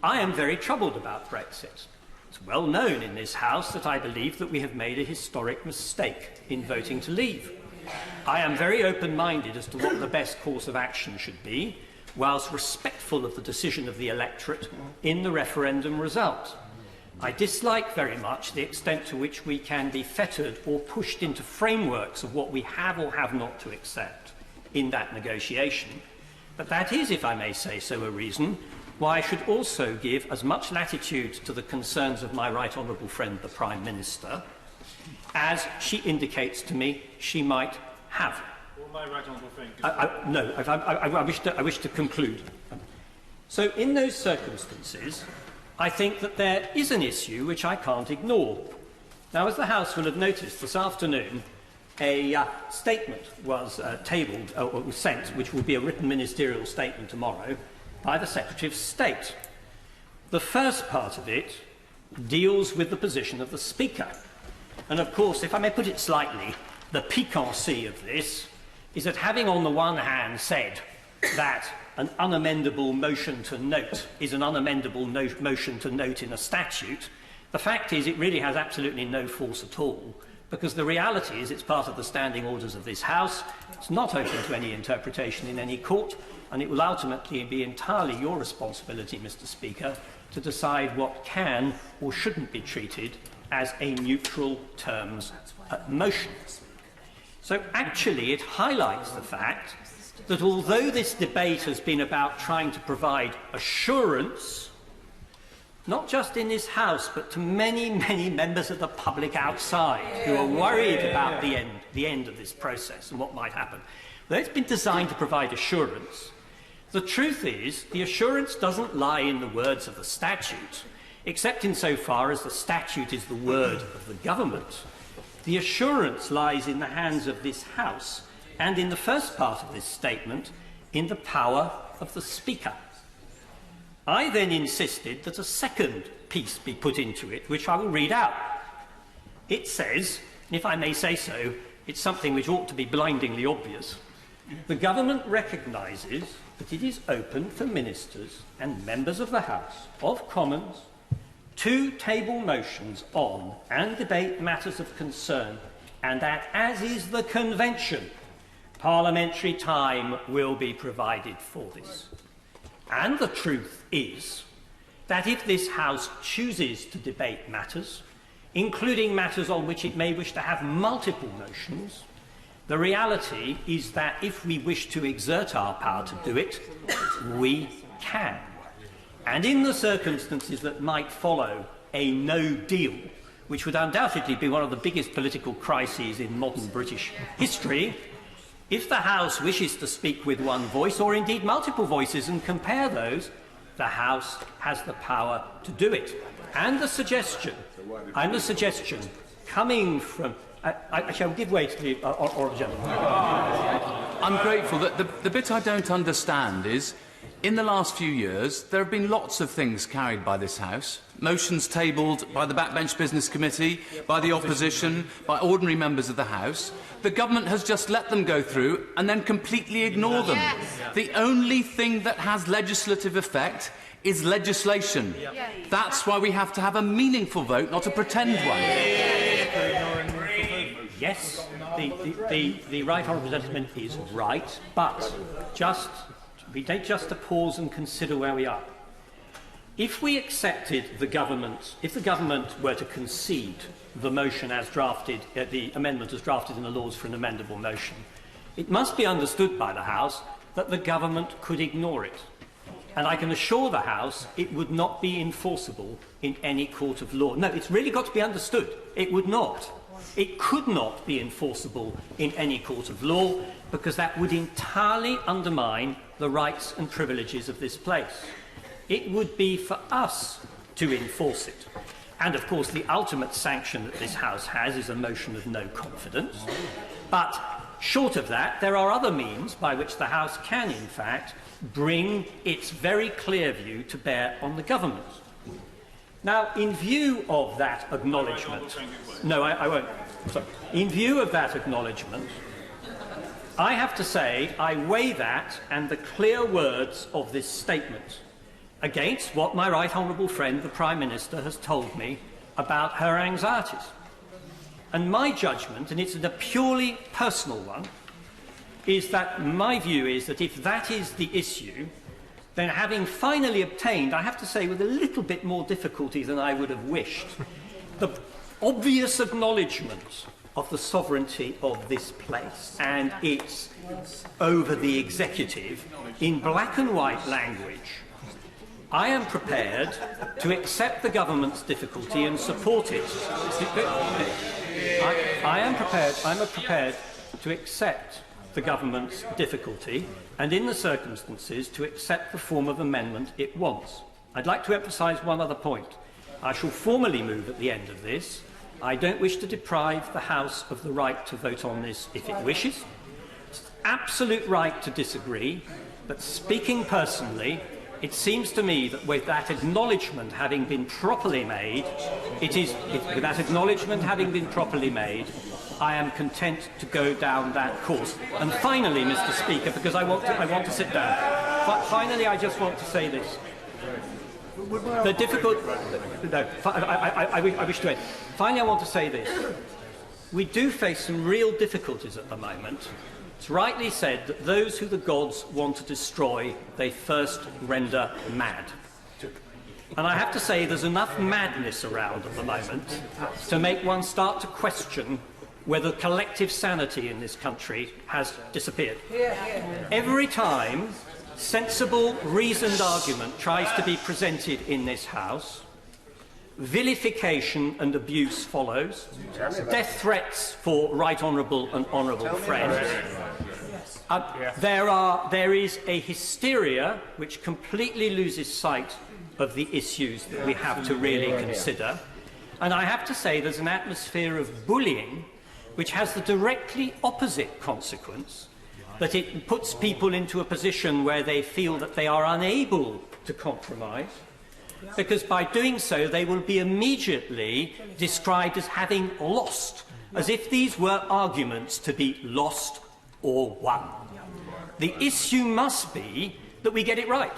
I am very troubled about Brexit. It's well known in this House that I believe that we have made a historic mistake in voting to leave. I am very open-minded as to what the best course of action should be, whilst respectful of the decision of the electorate in the referendum result. I dislike very much the extent to which we can be fettered or pushed into frameworks of what we have or have not to accept in that negotiation. But that is, if I may say so, a reason why I should also give as much latitude to the concerns of my right honourable friend, the Prime Minister, as she indicates to me she might have. My right honourable friend. No, I wish to conclude. So, in those circumstances, I think that there is an issue which I can't ignore. Now, as the House will have noticed this afternoon, a statement was tabled, or was sent, which will be a written ministerial statement tomorrow, by the Secretary of State. The first part of it deals with the position of the Speaker. And of course, if I may put it slightly, the piquancy of this is that, having on the one hand said that an unamendable motion to note is an unamendable motion to note in a statute, the fact is it really has absolutely no force at all, because the reality is it's part of the standing orders of this House. It's not open to any interpretation in any court, and it will ultimately be entirely your responsibility, Mr. Speaker, to decide what can or shouldn't be treated as a neutral terms motion. So actually it highlights the fact that although this debate has been about trying to provide assurance, not just in this House, but to many, many members of the public outside who are worried about the end of this process and what might happen, though it's been designed to provide assurance, the truth is the assurance doesn't lie in the words of the statute, except insofar as the statute is the word of the government. The assurance lies in the hands of this House, and in the first part of this statement, in the power of the Speaker. I then insisted that a second piece be put into it, which I will read out. It says, if I may say so, it's something which ought to be blindingly obvious. The government recognises that it is open for ministers and members of the House of Commons to table motions on and debate matters of concern, and that, as is the convention, parliamentary time will be provided for this. And the truth is that if this House chooses to debate matters, including matters on which it may wish to have multiple motions, the reality is that if we wish to exert our power to do it, we can. And in the circumstances that might follow a no deal, which would undoubtedly be one of the biggest political crises in modern British history, if the House wishes to speak with one voice, or indeed multiple voices, and compare those, the House has the power to do it. And the suggestion coming from... I shall give way to the honourable gentleman. I'm grateful. That the bit I don't understand is, in the last few years, there have been lots of things carried by this House, motions tabled by the Backbench Business Committee, by the opposition, by ordinary members of the House. The government has just let them go through and then completely ignore them. Yes. The only thing that has legislative effect is legislation. That's why we have to have a meaningful vote, not a pretend one. Yes, the right honourable gentleman is right, but we take just a pause and consider where we are. If we accepted if the government were to concede the motion as drafted, the amendment as drafted in the laws for an amendable motion, it must be understood by the House that the government could ignore it. And I can assure the House it would not be enforceable in any court of law. No, it's really got to be understood. It would not. It could not be enforceable in any court of law, because that would entirely undermine the rights and privileges of this place. It would be for us to enforce it. And, of course, the ultimate sanction that this House has is a motion of no confidence. But, short of that, there are other means by which the House can, in fact, bring its very clear view to bear on the government. Now, in view of that acknowledgement... No, I won't. Sorry. In view of that acknowledgement, I have to say I weigh that and the clear words of this statement against what my right honourable friend, the Prime Minister, has told me about her anxieties. And my judgment, and it's a purely personal one, is that my view is that if that is the issue, then having finally obtained, I have to say with a little bit more difficulty than I would have wished, the obvious acknowledgement of the sovereignty of this place and its over the executive in black and white language, I am prepared to accept the government's difficulty and support it. I'm prepared to accept the government's difficulty and, in the circumstances, to accept the form of amendment it wants. I'd like to emphasise one other point. I shall formally move at the end of this. I don't wish to deprive the House of the right to vote on this if it wishes. It's absolute right to disagree, but speaking personally, it seems to me that with that acknowledgement having been properly made, I am content to go down that course. And finally, Mr. Speaker, because I want to sit down. Finally, I just want to say this. The difficult. No, I wish to end. Finally, I want to say this. We do face some real difficulties at the moment. It's rightly said that those who the gods want to destroy, they first render mad. And I have to say there's enough madness around at the moment to make one start to question whether collective sanity in this country has disappeared. Every time sensible, reasoned argument tries to be presented in this House, vilification and abuse follows, death threats for right honourable and honourable friends. There is a hysteria which completely loses sight of the issues that we have to really consider. And I have to say there's an atmosphere of bullying which has the directly opposite consequence, that it puts people into a position where they feel that they are unable to compromise, because by doing so they will be immediately described as having lost, as if these were arguments to be lost or won. The issue must be that we get it right.